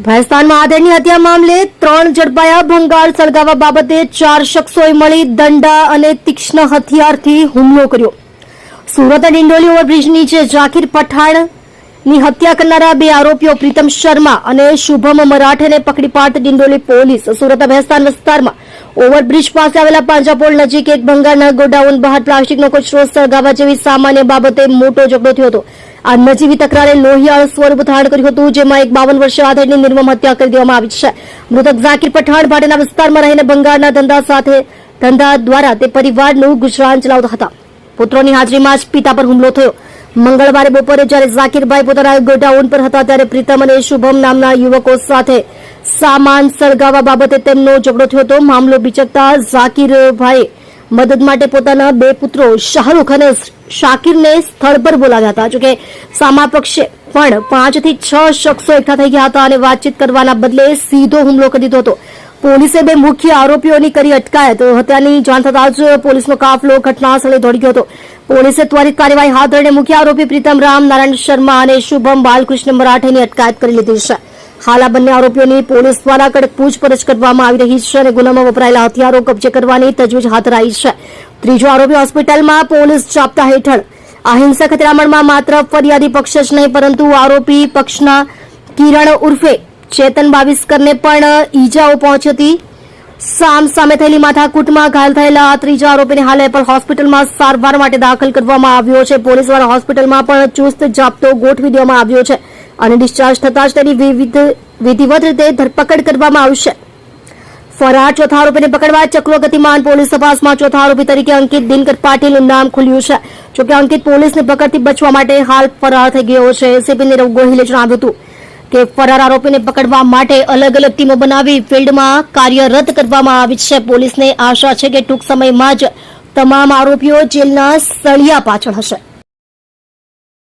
ભેસ્તાનમાં આધેડની હત્યા મામલે 3 ઝડપાયા. ભંગાર સળગાવવા બાબતે 4 શખ્સોએ મળી દંડા અને તીક્ષ્ણ હથિયારથી હુમલો કર્યો. સુરત ડિંડોલી ઓવરબ્રિજ નીચે ઝાકીર પઠાણની હત્યા કરનારા 2 આરોપીઓ પ્રીતમ શર્મા અને શુભમ મરાઠેને પકડી પાડતી ડિંડોલી પોલીસ સુરત ભેસ્તાન વિસ્તારમાં ઓવરબ્રિજ પાસે આવેલા પાંજાપોળ નજીક એક ભંગારના ગોડાઉન બહાર પ્લાસ્ટિકનો કચરો સળગાવવા જેવી સામાન્ય બાબતે મોટો ઝઘડો થયો હતો. આ નજીવી તકરારે લોહિયાળ સ્વરૂપ ધારણ કર્યું હતું, જેમાં એક 52 વર્ષીય આધેડની નિર્મમ હત્યા કરી દેવામાં આવી છે. મૃતક ઝાકીર પઠાણ ભાટેના વિસ્તારમાં રહીને ભંગારના ધંધા દ્વારા તે પરિવારનું ગુજરાન ચલાવતા હતા. પુત્રોની હાજરીમાં જ પિતા પર હુમલો થયો. મંગળવારે બપોરે જ્યારે ઝાકીરભાઈ પોતાના ગોડાઉન પર હતા ત્યારે પ્રીતમ અને શુભમ નામના યુવકો સાથે સામાન સળગાવવા બાબતે તેમનો ઝઘડો થયો હતો. મામલો બિચકતા ઝાકીરભાઈએ મદદ માટે પોતાના 2 પુત્રો શાહરૂખ અને શાકિરને સ્થળ પર બોલાવ્યા હતા. જોકે સામા પક્ષે પણ 5 થી 6 શખ્સો એકઠા થઈ ગયા હતા અને વાતચીત કરવાના બદલે સીધો હુમલો કરી દીધો હતો. પોલીસે 2 મુખ્ય આરોપીઓની કરી અટકાયત. હત્યાની જાણ થતાં જ પોલીસનો કાફલો ઘટનાસ્થળે દોડી ગયો હતો. પોલીસે ત્વરિત કાર્યવાહી હાથ ધરીને મુખ્ય આરોપી પ્રીતમ રામ નારાયણ શર્મા અને શુભમ બાલકૃષ્ણ મરાઠેની અટકાયત કરી લીધી છે. હાલ આ બંને આરોપીઓની પોલીસ દ્વારા કડક પૂછપરછ કરવામાં આવી રહી છે અને ગુનામાં વપરાયેલા હથિયારો કબજે કરવાની તજવીજ હાથ ધરાઈ છે. ત્રીજો આરોપી હોસ્પિટલમાં પોલીસ જાપ્તા હેઠળ. આ હિંસક અથડામણમાં માત્ર ફરિયાદી પક્ષ જ નહીં પરંતુ આરોપી પક્ષના કિરણ ઉર્ફે ચેતન બાવિસ્કરને પણ ઈજાઓ પહોંચી હતી. સામે થયેલી માથાકૂટમાં ઘાયલ થયેલા આ ત્રીજા આરોપીને હાલ એપલ હોસ્પિટલમાં સારવાર માટે દાખલ કરવામાં આવ્યો છે. પોલીસ દ્વારા હોસ્પિટલમાં પણ ચુસ્ત જાપ્તો ગોઠવી દેવામાં આવ્યો છે અને ડિસ્ચાર્જ થતાં જ તેની વિધિવત રીતે ધરપકડ કરવામાં આવશે. ફરાર ચોથા આરોપીને પકડવા ચક્રો ગતિમાન. પોલીસ તપાસમાં ચોથા આરોપી તરીકે અંકિત દિનકર પાટીલનું નામ ખુલ્યું છે. જોકે અંકિત પોલીસની પકડથી બચવા માટે હાલ ફરાર થઈ ગયો છે. એસીપી નીરવ ગોહિલે જણાવ્યું હતું કે ફરાર આરોપીને પકડવા માટે અલગ અલગ ટીમો બનાવી ફિલ્ડમાં કાર્યરત કરવામાં આવી છે. પોલીસને આશા છે કે ટૂંક સમયમાં જ તમામ આરોપીઓ જેલના સળિયા પાછળ હશે.